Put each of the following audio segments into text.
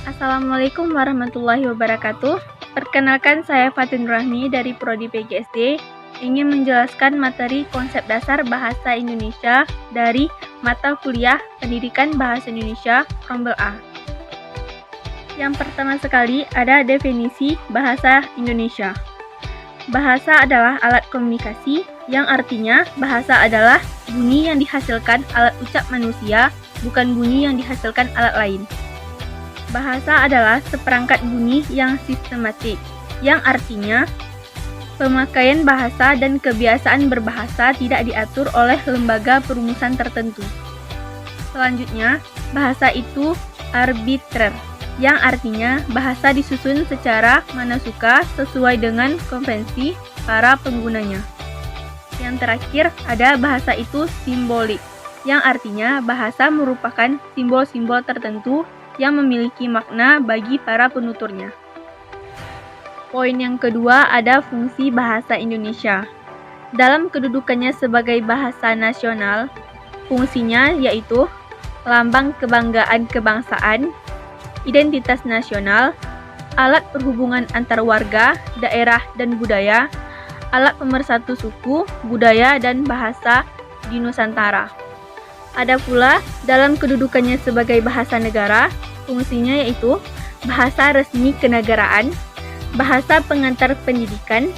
Assalamualaikum warahmatullahi wabarakatuh. Perkenalkan, saya Fatin Rahmi dari Prodi PGSD, ingin menjelaskan materi konsep dasar bahasa Indonesia dari mata kuliah Pendidikan Bahasa Indonesia Rombel A. Yang pertama sekali ada definisi bahasa Indonesia. Bahasa adalah alat komunikasi, yang artinya bahasa adalah bunyi yang dihasilkan alat ucap manusia, bukan bunyi yang dihasilkan alat lain. Bahasa adalah seperangkat bunyi yang sistematik, yang artinya pemakaian bahasa dan kebiasaan berbahasa tidak diatur oleh lembaga perumusan tertentu. Selanjutnya, bahasa itu arbitrer, yang artinya bahasa disusun secara mana suka sesuai dengan konvensi para penggunanya. Yang terakhir, ada bahasa itu simbolik, yang artinya bahasa merupakan simbol-simbol tertentu yang memiliki makna bagi para penuturnya. Poin yang kedua ada fungsi bahasa Indonesia. Dalam kedudukannya sebagai bahasa nasional, fungsinya yaitu lambang kebanggaan kebangsaan, identitas nasional, alat perhubungan antar warga, daerah dan budaya, alat pemersatu suku, budaya dan bahasa di Nusantara. Ada pula dalam kedudukannya sebagai bahasa negara, fungsinya yaitu bahasa resmi kenegaraan, bahasa pengantar pendidikan,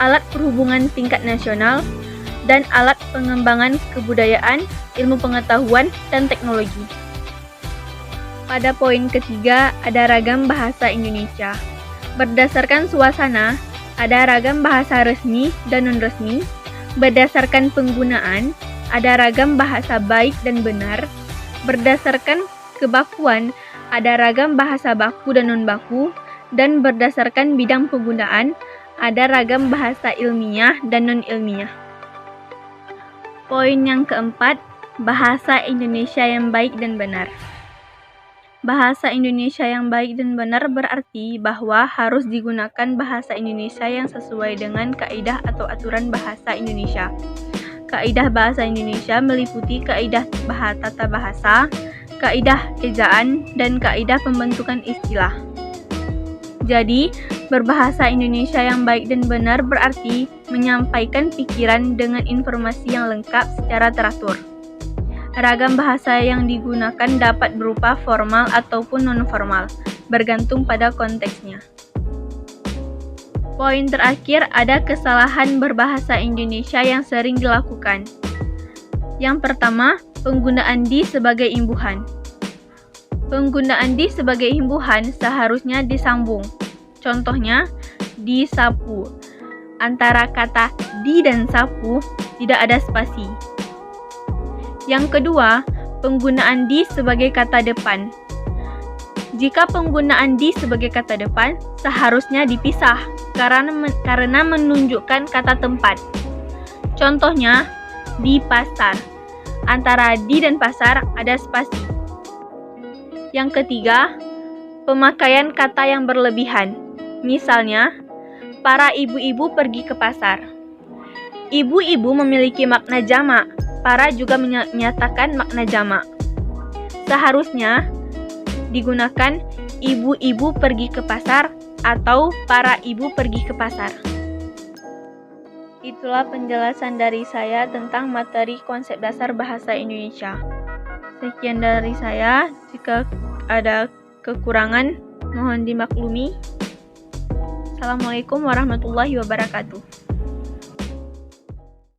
alat perhubungan tingkat nasional, dan alat pengembangan kebudayaan, ilmu pengetahuan, dan teknologi. Pada poin ketiga, ada ragam bahasa Indonesia. Berdasarkan suasana, ada ragam bahasa resmi dan non-resmi. Berdasarkan penggunaan, ada ragam bahasa baik dan benar. Berdasarkan kebakuan, ada ragam bahasa baku dan non-baku. Dan berdasarkan bidang penggunaan, ada ragam bahasa ilmiah dan non-ilmiah. Poin yang keempat, bahasa Indonesia yang baik dan benar. Bahasa Indonesia yang baik dan benar berarti bahwa harus digunakan bahasa Indonesia yang sesuai dengan kaidah atau aturan bahasa Indonesia. Kaidah bahasa Indonesia meliputi kaidah tata bahasa, kaidah ejaan, dan kaidah pembentukan istilah. Jadi, berbahasa Indonesia yang baik dan benar berarti menyampaikan pikiran dengan informasi yang lengkap secara teratur. Ragam bahasa yang digunakan dapat berupa formal ataupun non-formal, bergantung pada konteksnya. Poin terakhir ada kesalahan berbahasa Indonesia yang sering dilakukan. Yang pertama, penggunaan di sebagai imbuhan. Penggunaan di sebagai imbuhan seharusnya disambung. Contohnya, disapu. Antara kata di dan sapu tidak ada spasi. Yang kedua, penggunaan di sebagai kata depan. Jika penggunaan di sebagai kata depan, seharusnya dipisah karena menunjukkan kata tempat. Contohnya, di pasar. Antara di dan pasar ada spasi. Yang ketiga, pemakaian kata yang berlebihan. Misalnya, para ibu-ibu pergi ke pasar. Ibu-ibu memiliki makna jamak, para juga menyatakan makna jamak. Seharusnya digunakan ibu-ibu pergi ke pasar atau para ibu pergi ke pasar. Itulah penjelasan dari saya tentang materi konsep dasar bahasa Indonesia. Sekian dari saya, jika ada kekurangan mohon dimaklumi. Assalamualaikum warahmatullahi wabarakatuh.